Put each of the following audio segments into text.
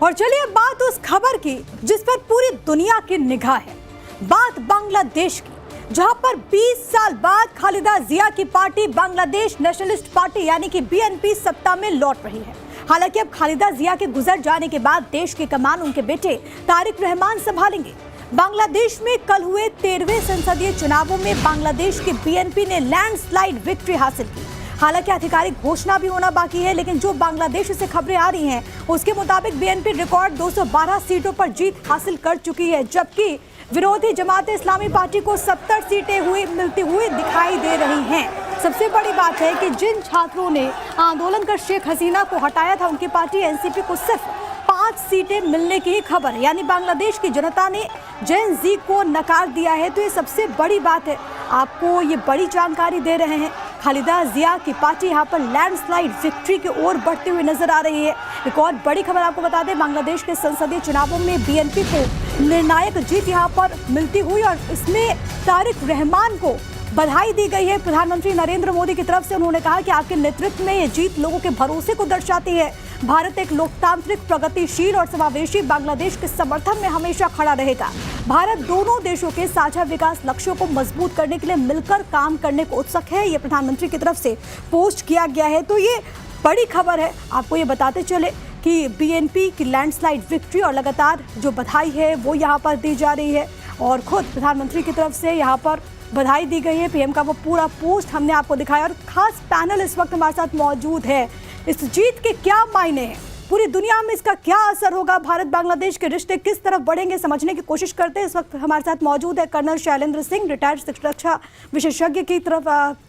और चलिए बात उस खबर की जिस पर पूरी दुनिया की निगाह है। बात बांग्लादेश की, जहां पर 20 साल बाद खालिदा जिया की पार्टी बांग्लादेश नेशनलिस्ट पार्टी यानी कि बीएनपी सत्ता में लौट रही है। हालांकि अब खालिदा जिया के गुजर जाने के बाद देश की कमान उनके बेटे तारिक रहमान संभालेंगे। बांग्लादेश में कल हुए 13वें संसदीय चुनावों में बांग्लादेश की बीएनपी ने लैंडस्लाइड विक्ट्री हासिल की। हालांकि आधिकारिक घोषणा भी होना बाकी है, लेकिन जो बांग्लादेश से खबरें आ रही हैं उसके मुताबिक बीएनपी रिकॉर्ड 212 सीटों पर जीत हासिल कर चुकी है, जबकि विरोधी जमात इस्लामी पार्टी को 70 सीटें मिलती हुई दिखाई दे रही हैं। सबसे बड़ी बात है कि जिन छात्रों ने आंदोलन कर शेख हसीना को हटाया था, उनकी पार्टी एनसीपी को सिर्फ 5 सीटें मिलने की ही खबर है, यानी बांग्लादेश की जनता ने जेन जी को नकार दिया है। तो ये सबसे बड़ी बात है, आपको ये बड़ी जानकारी दे रहे हैं। खालिदा जिया की पार्टी यहाँ पर लैंडस्लाइड विक्ट्री की ओर बढ़ते हुए नजर आ रही है। एक और बड़ी खबर आपको बता दें, बांग्लादेश के संसदीय चुनावों में बीएनपी को निर्णायक जीत यहाँ पर मिलती हुई और इसमें तारिक रहमान को बधाई दी गई है। प्रधानमंत्री नरेंद्र मोदी की तरफ से उन्होंने कहा कि आपके नेतृत्व में ये जीत लोगों के भरोसे को दर्शाती है। भारत एक लोकतांत्रिक, प्रगतिशील और समावेशी बांग्लादेश के समर्थन में हमेशा खड़ा रहेगा। भारत दोनों देशों के साझा विकास लक्ष्यों को मजबूत करने के लिए मिलकर काम करने को उत्सुक है। ये प्रधानमंत्री की तरफ से पोस्ट किया गया है। तो ये बड़ी खबर है। आपको ये बताते चले कि बीएनपी की लैंडस्लाइड विक्ट्री और लगातार जो बधाई है वो यहाँ पर दी जा रही है और खुद प्रधानमंत्री की तरफ से यहाँ पर बधाई दी गई है। पीएम का वो पूरा पोस्ट हमने आपको दिखाया और खास पैनल इस वक्त हमारे साथ मौजूद है। इस जीत के क्या मायने हैं, पूरी दुनिया में इसका क्या असर होगा, भारत बांग्लादेश के रिश्ते किस तरफ बढ़ेंगे, समझने की कोशिश करते हैं। इस वक्त हमारे साथ मौजूद है कर्नल शैलेंद्र सिंह, रिटायर्ड सुरक्षा विशेषज्ञ की तरफ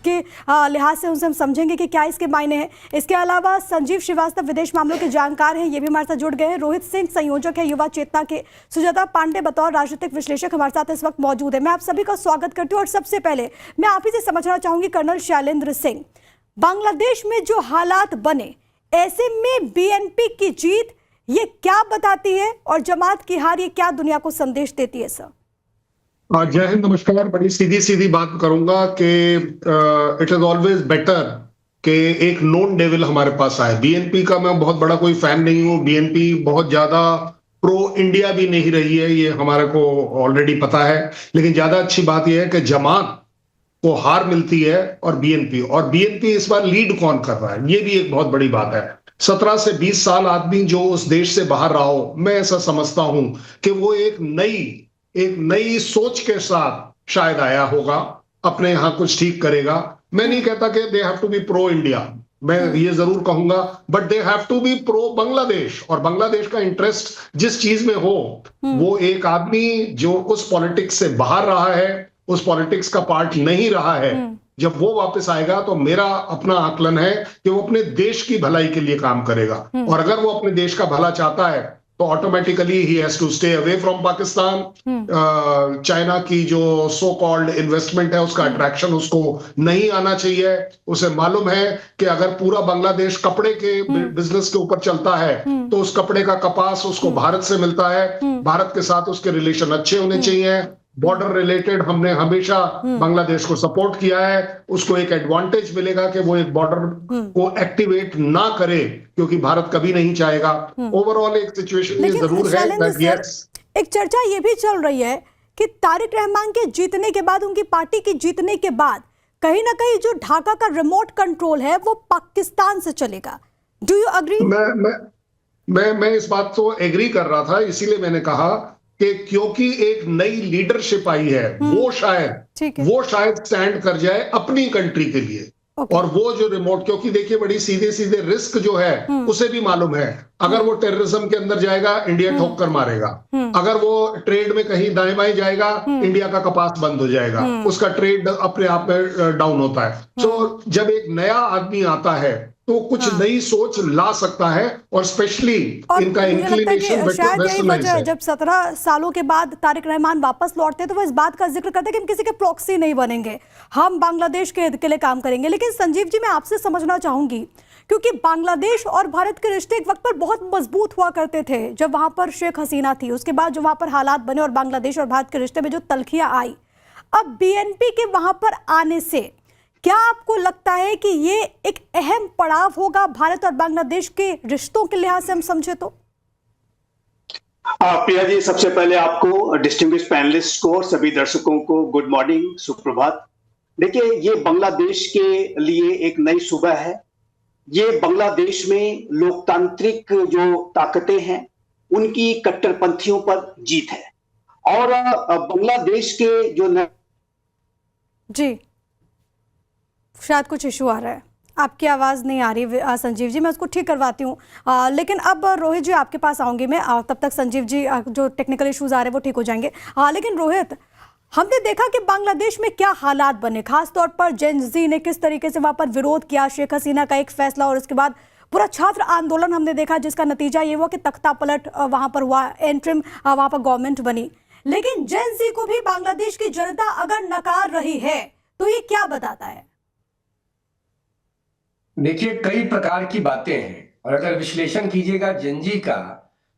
के लिहाज से उनसे हम समझेंगे कि क्या इसके मायने हैं। इसके अलावा संजीव श्रीवास्तव विदेश मामलों के जानकार हैं, ये भी हमारे साथ जुड़ गए हैं। रोहित सिंह संयोजक है युवा चेतना के। सुजाता पांडे बतौर राजनीतिक विश्लेषक हमारे साथ इस वक्त मौजूद है। मैं आप सभी का स्वागत करती हूँ और सबसे पहले मैं आप ही से समझना चाहूंगी कर्नल शैलेंद्र सिंह, बांग्लादेश में जो हालात बने ऐसे में बीएनपी की जीत ये क्या बताती है और जमात की हार ये क्या दुनिया को संदेश देती है? सर जय हिंद, नमस्कार। बड़ी सीधी सीधी बात करूंगा कि इट इज ऑलवेज बेटर कि एक नोन डेविल हमारे पास आए। बीएनपी का मैं बहुत बड़ा कोई फैन नहीं हूं। बीएनपी बहुत ज्यादा प्रो इंडिया भी नहीं रही है, ये हमारे को ऑलरेडी पता है। लेकिन ज्यादा अच्छी बात यह है कि जमात को हार मिलती है और बीएनपी इस बार लीड कौन कर रहा है, ये भी एक बहुत बड़ी बात है। 17 से 20 साल आदमी जो उस देश से बाहर रहा हो, मैं ऐसा समझता हूं कि वो एक नई सोच के साथ शायद आया होगा, अपने यहां कुछ ठीक करेगा। मैं नहीं कहता कि they have to be pro India, मैं ये जरूर कहूंगा, but they have to be pro Bangladesh. और बांग्लादेश का इंटरेस्ट जिस चीज में हो, वो एक आदमी जो उस पॉलिटिक्स से बाहर रहा है, उस पॉलिटिक्स का पार्ट नहीं रहा है, जब वो वापस आएगा तो मेरा अपना आकलन है कि वो अपने देश की भलाई के लिए काम करेगा। और अगर वो अपने देश का भला चाहता है तो ऑटोमेटिकली ही has to stay away from Pakistan. China की जो सो कॉल्ड इन्वेस्टमेंट है उसका अट्रैक्शन उसको नहीं आना चाहिए। उसे मालूम है कि अगर पूरा बांग्लादेश कपड़े के बिजनेस के ऊपर चलता है तो उस कपड़े का कपास उसको भारत से मिलता है। भारत के साथ उसके रिलेशन अच्छे होने चाहिए। बॉर्डर रिलेटेड हमने हमेशा बांग्लादेश को सपोर्ट किया है। उसको एक एडवांटेज मिलेगा कि वो एक बॉर्डर को एक्टिवेट ना करे, क्योंकि भारत कभी नहीं चाहेगा। ओवरऑल एक सिचुएशन ये जरूर है that yes, एक चर्चा ये भी चल रही है कि तारिक रहमान के जीतने के बाद, उनकी पार्टी के जीतने के बाद कहीं ना कहीं जो ढाका का रिमोट कंट्रोल है वो पाकिस्तान से चलेगा। Do you agree? मैं इस बात को एग्री कर रहा था, इसीलिए मैंने कहा कि क्योंकि एक नई लीडरशिप आई है, वो शायद स्टैंड कर जाए अपनी कंट्री के लिए। और वो जो रिमोट, क्योंकि देखिए बड़ी सीधे सीधे रिस्क जो है उसे भी मालूम है, अगर वो टेररिज्म के अंदर जाएगा इंडिया ठोक कर मारेगा। अगर वो ट्रेड में कहीं दाएं बाएं जाएगा, इंडिया का कपास बंद हो जाएगा, उसका ट्रेड अपने आप में डाउन होता है। तो जब एक नया आदमी आता है तो कुछ नई सोच ला सकता है, और स्पेशली इनका इंक्लिनेशन शायद यही वजह है, जब 17 सालों के बाद तारिक रहमान वापस लौटते हैं तो वो इस बात का जिक्र करते हैं कि हम किसी के प्रॉक्सी नहीं बनेंगे, हम बांग्लादेश के हित के लिए काम करेंगे। लेकिन संजीव जी, मैं आपसे समझना चाहूंगी, क्योंकि बांग्लादेश और भारत के रिश्ते एक वक्त पर बहुत मजबूत हुआ करते थे जब वहां पर शेख हसीना थी। उसके बाद जो वहां पर हालात बने और बांग्लादेश और भारत के रिश्ते में जो तल्खियां आई, अब बीएनपी के वहां पर आने से क्या आपको लगता है कि ये एक अहम पड़ाव होगा भारत और बांग्लादेश के रिश्तों के लिहाज से हम समझे तो? प्रिया जी, सबसे पहले आपको, डिस्टिंग्विश्ड पैनलिस्ट को और सभी दर्शकों को गुड मॉर्निंग, सुप्रभात। देखिए, ये बांग्लादेश के लिए एक नई सुबह है। ये बांग्लादेश में लोकतांत्रिक जो ताकतें हैं उनकी कट्टरपंथियों पर जीत है। और बांग्लादेश के जो जी, शायद कुछ इशू आ रहा है, आपकी आवाज़ नहीं आ रही संजीव जी, मैं उसको ठीक करवाती हूँ। लेकिन अब रोहित जी आपके पास आऊँगी मैं, तब तक संजीव जी जो टेक्निकल इश्यूज आ रहे हैं वो ठीक हो जाएंगे। लेकिन रोहित, हमने देखा कि बांग्लादेश में क्या हालात बने, खास तौर पर जेन जी ने किस तरीके से वहाँ पर विरोध किया शेख हसीना का एक फैसला, और उसके बाद पूरा छात्र आंदोलन हमने देखा, जिसका नतीजा ये हुआ कि तख्ता पलट वहाँ पर हुआ, एंट्रिम वहाँ पर गवर्नमेंट बनी। लेकिन जेन जी को भी बांग्लादेश की जनता अगर नकार रही है तो ये क्या बताता है? देखिए, कई प्रकार की बातें हैं और अगर विश्लेषण कीजिएगा जेनजी का,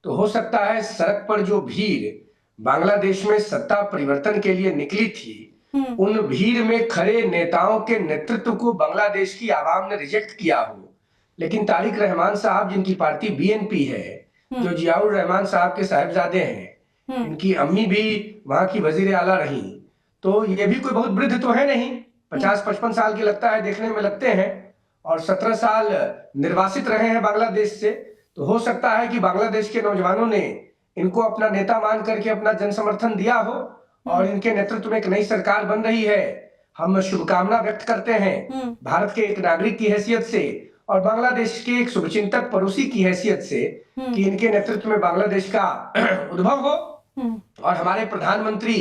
तो हो सकता है सड़क पर जो भीड़ बांग्लादेश में सत्ता परिवर्तन के लिए निकली थी, उन भीड़ में खड़े नेताओं के नेतृत्व को बांग्लादेश की आवाम ने रिजेक्ट किया हो। लेकिन तारिक रहमान साहब, जिनकी पार्टी बीएनपी है, जो जियाउर रहमान साहब के साहिबजादे हैं, इनकी अम्मी भी वहां की वजीर आला रही, तो ये भी कोई बहुत वृद्ध तो है नहीं, 50-55 साल के लगता है, देखने में लगते हैं, और 17 साल निर्वासित रहे हैं बांग्लादेश से। तो हो सकता है कि बांग्लादेश के नौजवानों ने इनको अपना नेता मान करके अपना जन समर्थन दिया हो और इनके नेतृत्व में एक नई सरकार बन रही है। हम शुभकामना व्यक्त करते हैं भारत के एक नागरिक की हैसियत से और बांग्लादेश के एक शुभचिंतक पड़ोसी की हैसियत से कि इनके नेतृत्व में बांग्लादेश का उद्भव हो। और हमारे प्रधानमंत्री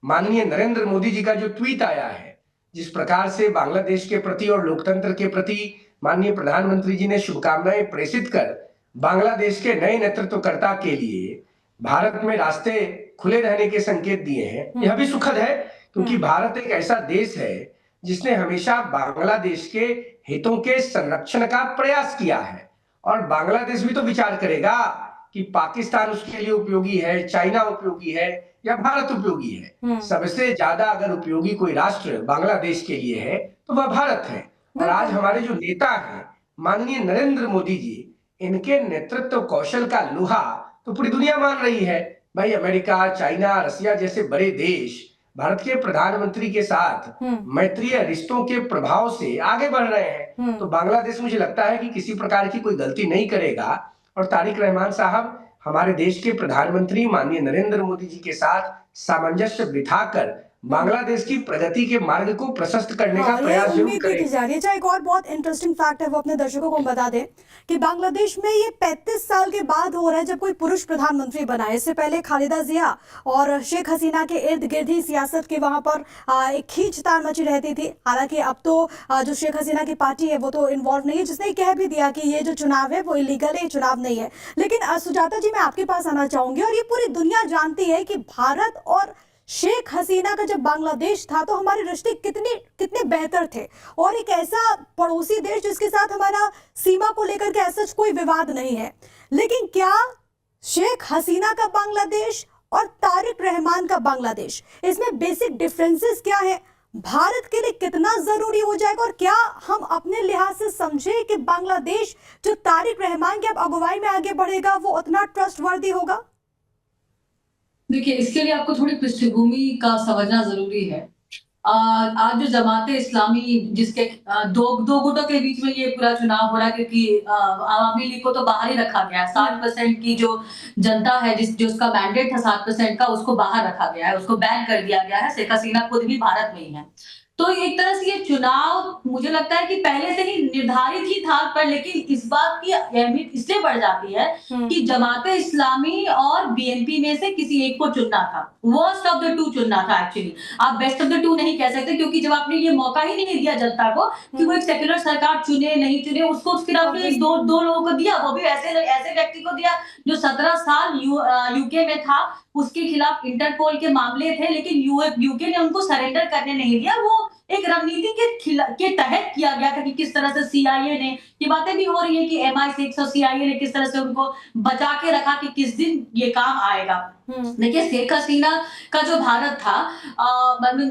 माननीय नरेंद्र मोदी जी का जो ट्वीट आया है, जिस प्रकार से बांग्लादेश के प्रति और लोकतंत्र के प्रति माननीय प्रधानमंत्री जी ने शुभकामनाएं प्रेषित कर बांग्लादेश के नए नेतृत्वकर्ता के लिए भारत में रास्ते खुले रहने के संकेत दिए हैं, यह भी सुखद है, क्योंकि भारत एक ऐसा देश है जिसने हमेशा बांग्लादेश के हितों के संरक्षण का प्रयास किया है। और बांग्लादेश भी तो विचार करेगा कि पाकिस्तान उसके लिए उपयोगी है, चाइना उपयोगी है या भारत उपयोगी है। सबसे ज्यादा अगर उपयोगी कोई राष्ट्र बांग्लादेश के लिए है तो वह भारत है। और आज हमारे जो नेता हैं माननीय नरेंद्र मोदी जी, इनके नेतृत्व कौशल का लोहा तो पूरी दुनिया मान रही है। भाई, अमेरिका, चाइना, रसिया जैसे बड़े देश भारत के प्रधानमंत्री के साथ मैत्रीय रिश्तों के प्रभाव से आगे बढ़ रहे हैं। तो बांग्लादेश, मुझे लगता है कि किसी प्रकार की कोई गलती नहीं करेगा। और तारिक रहमान साहब हमारे देश के प्रधानमंत्री माननीय नरेंद्र मोदी जी के साथ सामंजस्य बिठाकर बांग्लादेश की प्रगति के मार्ग को प्रशस्त करने का प्रयास जरूर करें। अच्छा, एक और बहुत इंटरेस्टिंग फैक्ट है, वो अपने दर्शकों को बता दें कि बांग्लादेश में ये 35 साल के बाद हो रहा है जब कोई पुरुष प्रधानमंत्री बना है। इससे पहले खालिदा जिया और शेख हसीना के इर्द गिर्द ही सियासत के वहां पर एक खींचतान मची रहती थी। हालांकि अब तो जो शेख हसीना की पार्टी है वो तो इन्वॉल्व नहीं है, जिसने कह भी दिया कि ये जो चुनाव है वो इलीगल है, चुनाव नहीं है। लेकिन सुजाता जी, मैं आपके पास आना चाहूंगी, और ये पूरी दुनिया जानती है कि भारत और शेख हसीना का जब बांग्लादेश था तो हमारे रिश्ते कितने बेहतर थे, और एक ऐसा पड़ोसी देश जिसके साथ हमारा सीमा को लेकर के ऐसा कोई विवाद नहीं है। लेकिन क्या शेख हसीना का बांग्लादेश और तारिक रहमान का बांग्लादेश, इसमें बेसिक डिफरेंसेस क्या है? भारत के लिए कितना जरूरी हो जाएगा, और क्या हम अपने लिहाज से समझे कि बांग्लादेश जो तारिक रहमान की अब अगुवाई में आगे बढ़ेगा वो उतना ट्रस्टवर्दी होगा? देखिए, इसके लिए आपको थोड़ी पृष्ठभूमि का समझना जरूरी है। आज जो जमाते इस्लामी, जिसके दो गुटों के बीच में ये पूरा चुनाव हो रहा है, क्योंकि आवामी लीग को तो बाहर ही रखा गया है। 60% की जो जनता है, जिसका मैंडेट था 60% का, उसको बाहर रखा गया है, उसको बैन कर दिया गया है। शेख हसीना खुद भी भारत में ही है। तो एक तरह से ये चुनाव मुझे लगता है कि पहले से ही निर्धारित ही था, पर लेकिन इस बात की अहमियत इसलिए बढ़ जाती है कि जमाते इस्लामी और बीएनपी में से किसी एक को चुनना था, वर्स्ट ऑफ द टू चुनना था। एक्चुअली आप बेस्ट ऑफ द टू नहीं कह सकते, क्योंकि जब आपने ये मौका ही नहीं दिया जनता को कि वो एक सेक्युलर सरकार चुने नहीं चुने, उसको फिर आपने दो लोगों को दिया, वो भी ऐसे व्यक्ति को दिया जो 17 साल यूके में था, उसके खिलाफ इंटरपोल के मामले थे, लेकिन यूके ने उनको सरेंडर करने नहीं दिया। वो एक रणनीति के तहत किया गया था कि किस तरह से सीआईए ने, ये बातें भी हो रही है कि MI6 और सीआईए ने किस तरह से उनको बचा के रखा कि किस दिन ये काम आएगा। देखिए शेख हसीना का जो भारत था,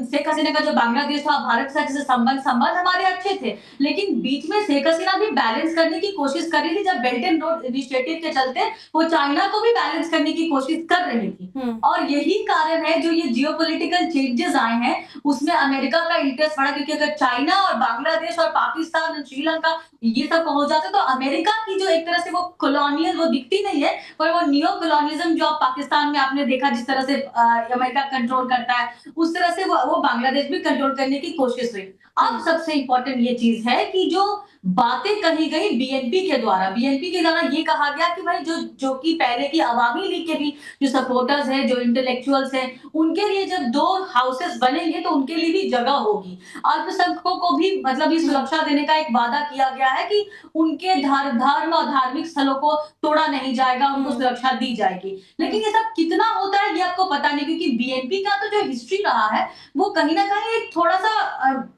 शेख हसीना का जो बांग्लादेश था, भारत के साथ जैसे संबंध हमारे अच्छे थे, लेकिन बीच में शेख हसीना भी बैलेंस करने की कोशिश कर रही थी। जब बेल्ट एंड रोड इनिशिएटिव के चलते वो चाइना को भी बैलेंस करने की कोशिश कर रही थी, और यही कारण है जो ये जियोपॉलिटिकल चेंजेस आए हैं उसमें अमेरिका का इंटरेस्ट बढ़ा, क्योंकि अगर चाइना और बांग्लादेश और पाकिस्तान और श्रीलंका ये सब पहुंच जाते तो अमेरिका की जो एक तरह से वो कॉलोनियल वो दिखती नहीं है, पर वो नियो कॉलोनियलिज्म जो पाकिस्तान में आपने देखा जिस तरह से अमेरिका कंट्रोल करता है, उस तरह से वो बांग्लादेश भी कंट्रोल करने की कोशिश हुई। अब सबसे इंपॉर्टेंट ये चीज है कि जो बातें कही गई बीएनपी के द्वारा ये कहा गया कि भाई जो कि पहले की अवामी लीग के भी जो सपोर्टर्स हैं, जो इंटेलेक्चुअल्स हैं, उनके लिए जब 2 हाउसेस बनेंगे तो उनके लिए भी जगह होगी। अल्पसंख्यकों को भी मतलब ये सुरक्षा देने का एक वादा किया गया है कि उनके धर्म और धार्मिक स्थलों को तोड़ा नहीं जाएगा, उनको सुरक्षा दी जाएगी। लेकिन ये सब कितना होता है ये आपको पता नहीं, क्योंकि बीएनपी का तो जो हिस्ट्री रहा है वो कहीं ना कहीं एक थोड़ा सा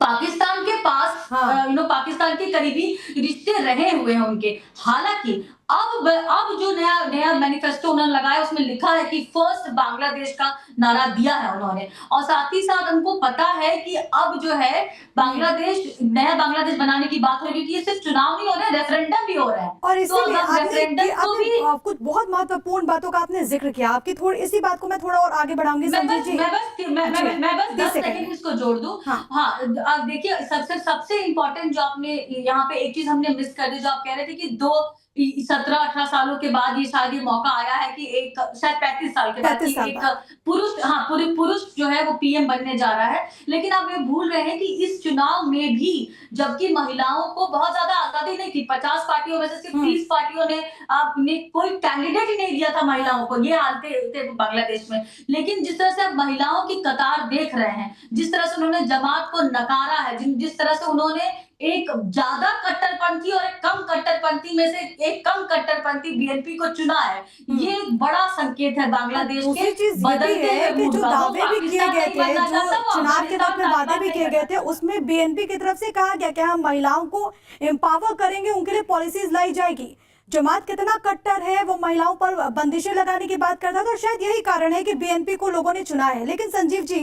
पाकिस्तान के पास पाकिस्तान के करीबी रिश्ते रहे हुए हैं उनके। हालांकि अब जो नया मैनिफेस्टो उन्होंने लगाया उसमें लिखा है कि फर्स्ट बांग्लादेश का नारा दिया है उन्होंने, और साथ ही साथ उनको पता है कि अब जो है नया बांग्लादेश बनाने की बात हो रही है, क्योंकि ये सिर्फ चुनाव नहीं हो रहे, रेफरेंडम भी हो रहा है। और इसीलिए आपने कुछ बहुत महत्वपूर्ण बातों का आपने जिक्र किया, आपकी थोड़ी इसी बात को मैं थोड़ा और आगे बढ़ाऊंगी। मैं बस 10 सेकंड इसको जोड़ दूं। हाँ, देखिए सबसे इम्पोर्टेंट जो आपने यहाँ पे एक चीज हमने मिस कर दी, जो आप कह रहे थे कि 17-18 सालों के बाद ये शायद ये मौका आया है कि एक शायद 35 साल के बाद एक पुरुष जो है वो पीएम बनने जा रहा है। लेकिन आप ये भूल रहे हैं कि इस चुनाव में भी जबकि महिलाओं को बहुत ज्यादा आजादी नहीं थी, 50 पार्टियों में से सिर्फ 30 पार्टियों ने कोई कैंडिडेट ही नहीं दिया था महिलाओं को, ये हालत थे बांग्लादेश में। लेकिन जिस तरह से अब महिलाओं की कतार देख रहे हैं, जिस तरह से उन्होंने जमात को नकारा है, जिस तरह से उन्होंने एक ज्यादा कट्टरपंथी और एक कम कट्टरपंथी में से एक कम कट्टरपंथी बीएनपी को चुना है, ये बड़ा संकेत है बांग्लादेश के बदलते हुए जो दावे भी किए गए थे, जो चुनाव के दौरान वादे भी किए गए थे, उसमें बीएनपी की तरफ से कहा गया कि हम महिलाओं को एम्पावर करेंगे, उनके लिए पॉलिसीज लाई जाएगी। जमात कितना कट्टर है, वो महिलाओं पर बंदिशें लगाने की बात करता था, और शायद यही कारण है कि बीएनपी को लोगों ने चुना है। लेकिन संजीव जी,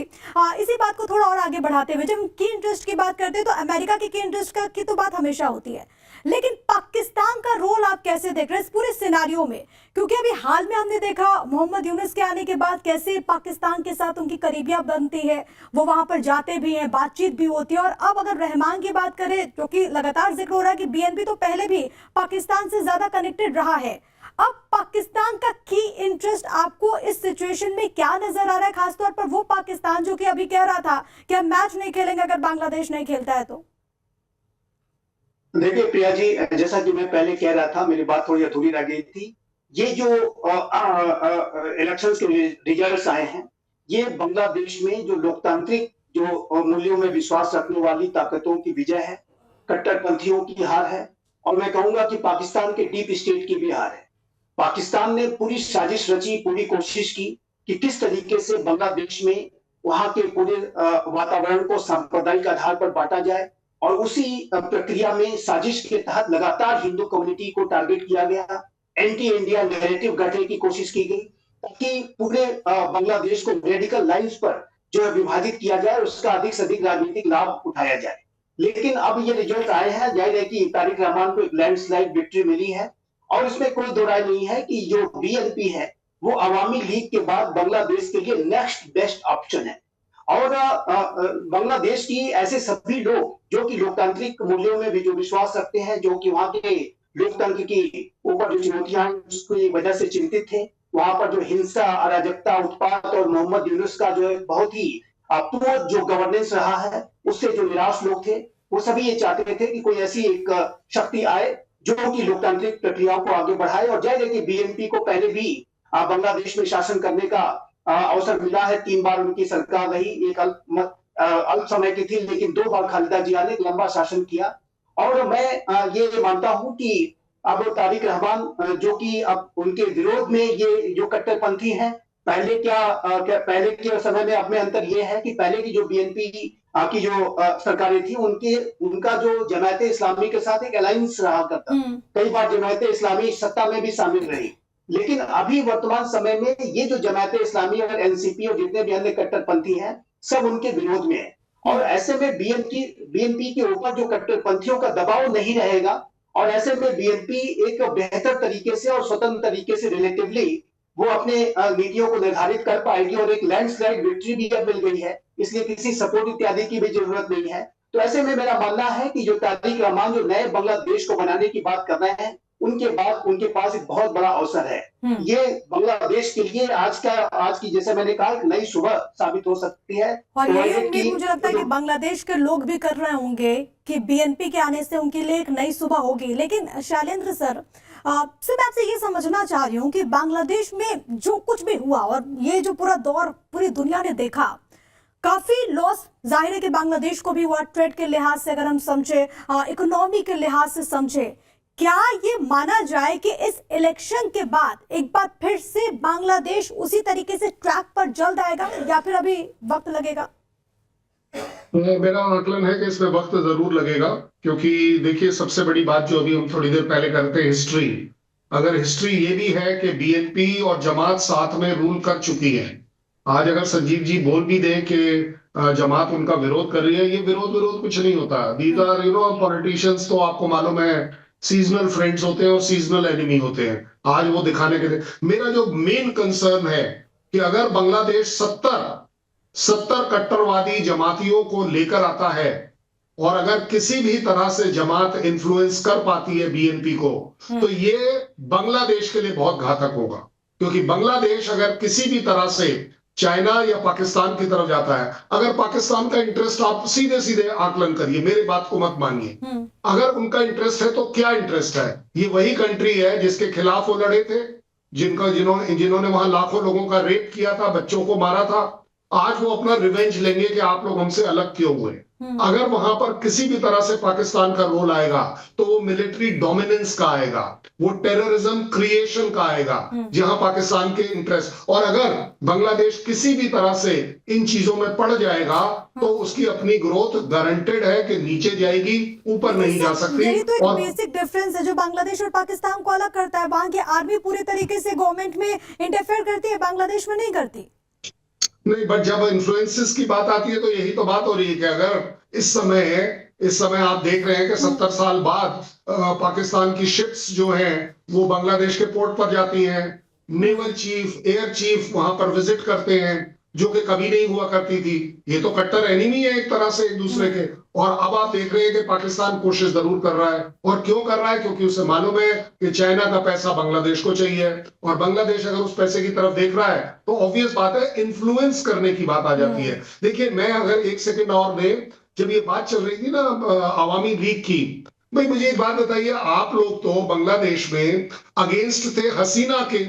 इसी बात को थोड़ा और आगे बढ़ाते हुए, जब हम की इंटरेस्ट की बात करते हैं तो अमेरिका की इंटरेस्ट की तो बात हमेशा होती है, लेकिन पाकिस्तान का रोल आप कैसे देख रहे हैं इस पूरे सिनेरियो में? क्योंकि अभी हाल में हमने देखा मोहम्मद यूनुस के आने के बाद कैसे पाकिस्तान के साथ उनकी करीबियां बनती है, वो वहां पर जाते भी हैं, बातचीत भी होती है। और अब अगर रहमान की बात करें, जो कि लगातार जिक्र हो रहा है कि बीएनपी तो पहले भी पाकिस्तान से ज्यादा कनेक्टेड रहा है, अब पाकिस्तान का की इंटरेस्ट आपको इस सिचुएशन में क्या नजर आ रहा है? खासतौर पर वो पाकिस्तान जो कि अभी कह रहा था कि हम मैच नहीं खेलेंगे अगर बांग्लादेश नहीं खेलता है तो। देखिए प्रिया जी, जैसा कि मैं पहले कह रहा था, मेरी बात थोड़ी अधूरी रह गई थी। ये जो इलेक्शंस के रिजल्ट्स आए हैं, ये बांग्लादेश में जो लोकतांत्रिक जो मूल्यों में विश्वास रखने वाली ताकतों की विजय है, कट्टरपंथियों की हार है, और मैं कहूंगा कि पाकिस्तान के डीप स्टेट की भी हार है। पाकिस्तान ने पूरी साजिश रची, पूरी कोशिश की कि किस तरीके से बांग्लादेश में वहां के पूरे वातावरण को सांप्रदायिक आधार पर बांटा जाए, और उसी प्रक्रिया में साजिश के तहत लगातार हिंदू कम्युनिटी को टारगेट किया गया, एंटी इंडिया नैरेटिव गढ़ने की कोशिश की गई, ताकि पूरे बांग्लादेश को रेडिकल लाइन्स पर जो है विभाजित किया जाए और उसका अधिक से अधिक राजनीतिक लाभ उठाया जाए। लेकिन अब ये रिजल्ट आए हैं, जाहिर है कि तारिक रहमान को एक लैंडस्लाइड विक्ट्री मिली है, और इसमें कोई दो राय नहीं है कि जो बीएनपी है वो अवामी लीग के बाद बांग्लादेश के लिए नेक्स्ट बेस्ट ऑप्शन है। और बांग्लादेश की ऐसे सभी लोग जो कि लोकतांत्रिक मूल्यों में भी जो विश्वास रखते हैं, जो कि वहां के लोकतंत्र की ऊपर जो चुनौतियां हैं उसकी वजह से चिंतित थे, वहां पर जो हिंसा, अराजकता, उत्पात और मोहम्मद यूनुस का जो है बहुत ही पुअर जो गवर्नेंस रहा है, उससे जो निराश लोग थे, वो सभी ये चाहते थे कि कोई ऐसी एक शक्ति आए जो कि लोकतांत्रिक प्रक्रियाओं को आगे बढ़ाए। और जाहिर है कि बीएनपी को पहले भी बांग्लादेश में शासन करने का अवसर मिला है, 3 बार उनकी सरकार रही, एक अल्प समय की थी, लेकिन 2 बार खालिदा जिया ने लंबा शासन किया। और मैं ये मानता हूं कि अब तारिक रहमान जो कि अब उनके विरोध में ये जो कट्टरपंथी हैं, पहले के समय में अब में अंतर ये है कि पहले की जो बीएनपी की जो सरकारें थी उनका जो जमायत इस्लामी के साथ एक अलायंस रहा करता, कई बार जमायत इस्लामी सत्ता में भी शामिल रही। लेकिन अभी वर्तमान समय में ये जो जमायत इस्लामी और एनसीपी और जितने भी अन्य कट्टरपंथी हैं, सब उनके विरोध में है। और ऐसे में बीएनपी के ऊपर जो कट्टरपंथियों का दबाव नहीं रहेगा, और ऐसे में बीएनपी एक बेहतर तरीके से और स्वतंत्र तरीके से रिलेटिवली वो अपने नीतियों को निर्धारित कर पाएगी, और एक लैंडस्लाइड विक्ट्री भी अब मिल गई है, इसलिए किसी सपोर्ट इत्यादि की भी जरूरत नहीं है। तो ऐसे में मेरा मानना है कि जो तारिक रहमान जो नए बांग्लादेश को बनाने की बात कर रहे हैं, उनके पास एक बहुत बड़ा अवसर है। ये बांग्लादेश के लिए आज की जैसे मैंने कहा एक नई सुबह साबित हो सकती है। और यही उम्मीद मुझे लगता है कि बांग्लादेश के लोग भी कर रहे होंगे कि बीएनपी के आने से उनके लिए एक नई सुबह होगी। लेकिन शैलेंद्र सर, सिर्फ आपसे ये समझना चाह रही हूँ कि बांग्लादेश में जो कुछ भी हुआ और ये जो पूरा दौर पूरी दुनिया ने देखा, काफी लॉस जाहिर है कि बांग्लादेश को भी हुआ, ट्रेड के लिहाज से अगर हम समझे, इकोनॉमी के लिहाज से समझे। क्या ये माना जाए कि इस इलेक्शन के बाद एक बार फिर से बांग्लादेश उसी तरीके से ट्रैक पर जल्द आएगा, या फिर अभी वक्त लगेगा? मेरा आकलन है कि इसमें वक्त जरूर लगेगा, क्योंकि देखिए सबसे बड़ी बात जो अभी हम थोड़ी देर पहले करते हैं हिस्ट्री, अगर हिस्ट्री ये भी है कि बीएनपी और जमात साथ में रूल कर चुकी है। आज अगर संजीव जी बोल भी दें कि जमात उनका विरोध कर रही है, ये विरोध कुछ नहीं होता। दीज आर पॉलिटिशियंस, तो आपको मालूम है सीजनल फ्रेंड्स होते हैं और सीजनल एनिमी होते हैं। आज वो दिखाने के लिए मेरा जो मेन कंसर्न है कि अगर बांग्लादेश 70 कट्टरवादी जमातियों को लेकर आता है, और अगर किसी भी तरह से जमात इन्फ्लुएंस कर पाती है बीएनपी को, तो ये बांग्लादेश के लिए बहुत घातक होगा। क्योंकि बांग्लादेश अगर किसी भी तरह से चाइना या पाकिस्तान की तरफ जाता है, अगर पाकिस्तान का इंटरेस्ट, आप सीधे सीधे आकलन करिए, मेरी बात को मत मानिए, अगर उनका इंटरेस्ट है तो क्या इंटरेस्ट है? ये वही कंट्री है जिसके खिलाफ वो लड़े थे, जिन्होंने वहां लाखों लोगों का रेप किया था, बच्चों को मारा था। आज वो अपना रिवेंज लेंगे कि आप लोग हमसे अलग क्यों हुए। अगर वहां पर किसी भी तरह से पाकिस्तान का रोल आएगा तो वो मिलिट्री डोमिनेंस का आएगा, वो टेररिज्म क्रिएशन का आएगा, जहां पाकिस्तान के इंटरेस्ट, और अगर बांग्लादेश किसी भी तरह से इन चीजों में पड़ जाएगा तो उसकी अपनी ग्रोथ गारंटेड है कि नीचे जाएगी, ऊपर नहीं जा सकती। यही तो एक बेसिक डिफरेंस है जो बांग्लादेश और पाकिस्तान को अलग करता है। वहां की आर्मी पूरे तरीके से गवर्नमेंट में इंटरफेयर करती है, बांग्लादेश में नहीं करती। नहीं, बट जब इन्फ्लुएंसेस की बात आती है तो यही तो बात हो रही है कि अगर इस समय आप देख रहे हैं कि 70 साल बाद पाकिस्तान की शिप्स जो हैं वो बांग्लादेश के पोर्ट पर जाती हैं, नेवल चीफ, एयर चीफ वहां पर विजिट करते हैं, जो कि कभी नहीं हुआ करती थी। ये तो कट्टर एनिमी है एक तरह से एक दूसरे के। और अब आप देख रहे हैं कि पाकिस्तान कोशिश जरूर कर रहा है, और क्यों कर रहा है? क्योंकि उसे मालूम है कि चाइना का पैसा बांग्लादेश को चाहिए, और बांग्लादेश अगर उस पैसे की तरफ देख रहा है तो ऑब्वियस बात है इन्फ्लुएंस करने की बात आ जाती है। देखिए, मैं अगर एक सेकेंड और दे, जब ये बात चल रही थी ना अवामी लीग की, भाई मुझे एक बात बताइए, आप लोग तो बांग्लादेश में अगेंस्ट थे हसीना के,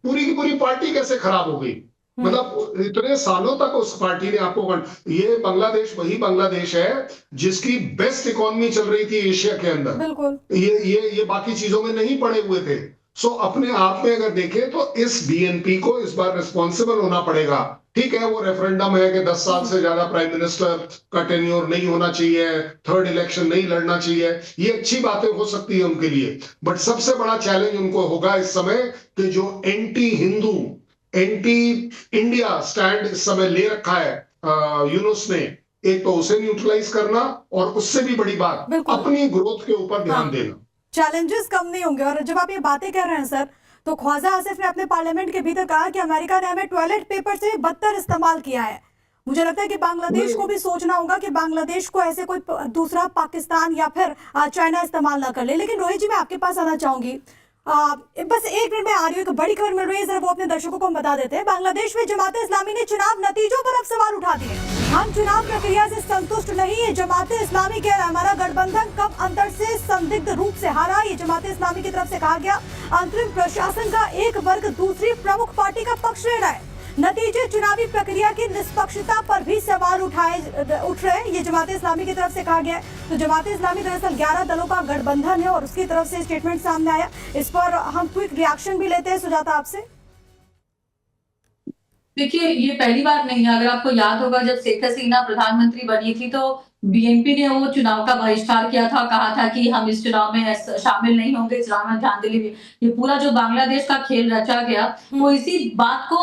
पूरी की पूरी पार्टी कैसे खराब हो गई? मतलब इतने सालों तक उस पार्टी ने आपको, ये बांग्लादेश वही बांग्लादेश है जिसकी बेस्ट इकोनॉमी चल रही थी एशिया के अंदर। बिल्कुल। ये बाकी चीजों में नहीं पड़े हुए थे। सो अपने आप में अगर देखें तो इस बीएनपी को इस बार रिस्पॉन्सिबल होना पड़ेगा। ठीक है, वो रेफरेंडम है कि 10 साल से ज्यादा प्राइम मिनिस्टर का टेन्योर नहीं होना चाहिए, थर्ड इलेक्शन नहीं लड़ना चाहिए, ये अच्छी बातें हो सकती है उनके लिए। बट सबसे बड़ा चैलेंज उनको होगा इस समय कि जो anti Hindu, anti India stand इस समय ले रखा है यूनुस ने, एक तो उसे न्यूट्रलाइज करना, और उससे भी बड़ी बात अपनी ग्रोथ के ऊपर ध्यान देना। चैलेंजेस कम नहीं होंगे। और जब आप ये बातें कर रहे हैं सर, तो ख्वाजा आसिफ ने अपने पार्लियामेंट के भीतर कहा कि अमेरिका ने हमें टॉयलेट पेपर से बदतर इस्तेमाल किया है। मुझे लगता है कि बांग्लादेश को भी सोचना होगा कि बांग्लादेश को ऐसे कोई दूसरा पाकिस्तान या फिर चाइना इस्तेमाल ना कर ले। लेकिन रोहित जी, मैं आपके पास आना चाहूंगी, बस एक मिनट में आ रही हूँ, एक बड़ी खबर मिल रही है, जरा वो अपने दर्शकों को हम बता देते हैं। बांग्लादेश में जमात इस्लामी ने चुनाव नतीजों पर अब सवाल उठा दिए। हम चुनाव प्रक्रिया से संतुष्ट नहीं है, जमात इस्लामी कह रहा है। हमारा गठबंधन कम अंतर से संदिग्ध रूप से हारा, ये जमात इस्लामी की तरफ से कहा गया। अंतरिम प्रशासन का एक वर्ग दूसरी प्रमुख पार्टी का पक्ष ले रहा है। नतीजे चुनावी प्रक्रिया की निष्पक्षता पर भी सवाल उठ रहे हैं, ये जमात इस्लामी की तरफ से कहा गया है। तो जमात इस्लामी दरअसल 11 दलों का गठबंधन है और उसकी तरफ से स्टेटमेंट सामने आया। इस पर हम क्विक रिएक्शन भी लेते हैं, सुजाता आपसे। देखिए, ये पहली बार नहीं है। अगर आपको याद होगा, जब शेख हसीना प्रधानमंत्री बनी थी तो बीएनपी ने वो चुनाव का बहिष्कार किया था, कहा था कि हम इस चुनाव में शामिल नहीं होंगे, इस चुनाव में धांधली। ये पूरा जो बांग्लादेश का खेल रचा गया, वो इसी बात को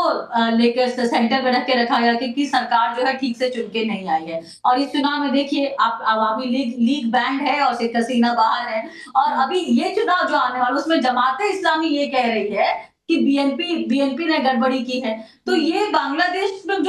लेकर सेंटर में रख के रखा गया कि सरकार जो है ठीक से चुन के नहीं आई है। और इस चुनाव में देखिए, आप अवामी लीग बैंड है और शेख हसीना बाहर है। और अभी ये चुनाव जो आने वाला, उसमें जमाते इस्लामी ये कह रही है कि बीएनपी ने गड़बड़ी की है। तो ये बांग्लादेश में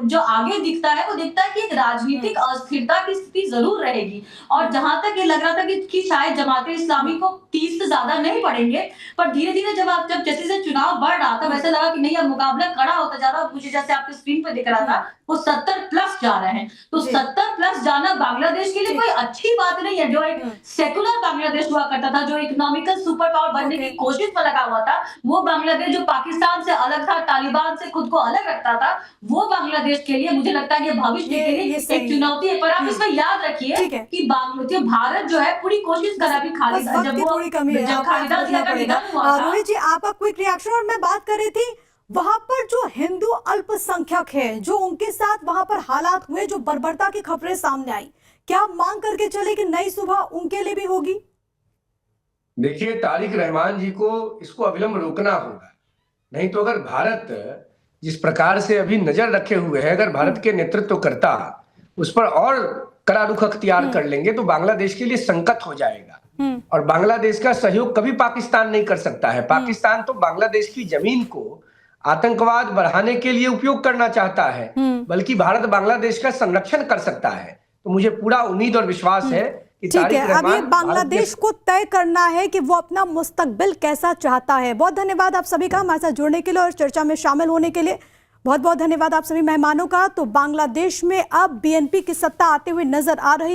जो आगे दिखता है, वो दिखता है कि एक राजनीतिक अस्थिरता की स्थिति जरूर रहेगी। और जहां तक ये लग रहा था कि शायद जमाते इस्लामी को 30 से ज्यादा नहीं पड़ेंगे, पर धीरे धीरे जब जैसे जैसे चुनाव बढ़ रहा था, वैसे लगा कि नहीं, अब मुकाबला कड़ा होता जा रहा है। मुझे जैसे आपके स्क्रीन पे दिख रहा था, वो 70+ जा रहे हैं। तो 70+ जाना बांग्लादेश के लिए कोई अच्छी बात नहीं है। जो एक सेकुलर बांग्लादेश हुआ करता था, जो इकोनॉमिकल सुपर पावर बनने की कोशिश में लगा हुआ था, वो बांग्लादेश जो पाकिस्तान से अलग था, तालिबान से खुद को अलग रखता था, वो बांग्लादेश के लिए मुझे लगता है कि भविष्य के लिए एक चुनौती है। पर आप इसमें याद रखिए कि भारत जो है पूरी कोशिश कर रहा है। खालिदा जब जिया का रोहित जी, आपका क्विक रिएक्शन। और मैं बात कर रही थी वहां पर जो हिंदू अल्पसंख्यक है, जो उनके साथ वहां पर हालात हुए, जो बर्बरता की खबरें सामने आई, क्या मांग करके चले कि नई सुबह उनके लिए भी होगी? देखिए, तारिक रहमान जी को इसको अविलंब रोकना होगा। नहीं तो अगर भारत जिस प्रकार से अभी नजर रखे हुए है, अगर भारत के नेतृत्व करता उस पर और कड़ा रुख अख्तियार कर लेंगे, तो बांग्लादेश के लिए संकट हो जाएगा। और बांग्लादेश का सहयोग कभी पाकिस्तान नहीं कर सकता है। पाकिस्तान तो बांग्लादेश की जमीन को आतंकवाद बढ़ाने के लिए उपयोग करना चाहता है, बल्कि भारत बांग्लादेश का संरक्षण कर सकता है। तो मुझे पूरा उम्मीद और विश्वास है कि ठीक है, अब ये बांग्लादेश को तय करना है कि वो अपना मुस्तकबिल कैसा चाहता है। बहुत धन्यवाद आप सभी का हमारे साथ जुड़ने के लिए और चर्चा में शामिल होने के लिए। बहुत बहुत धन्यवाद आप सभी मेहमानों का। तो बांग्लादेश में अब बीएनपी की सत्ता आते हुए नजर आ रही है।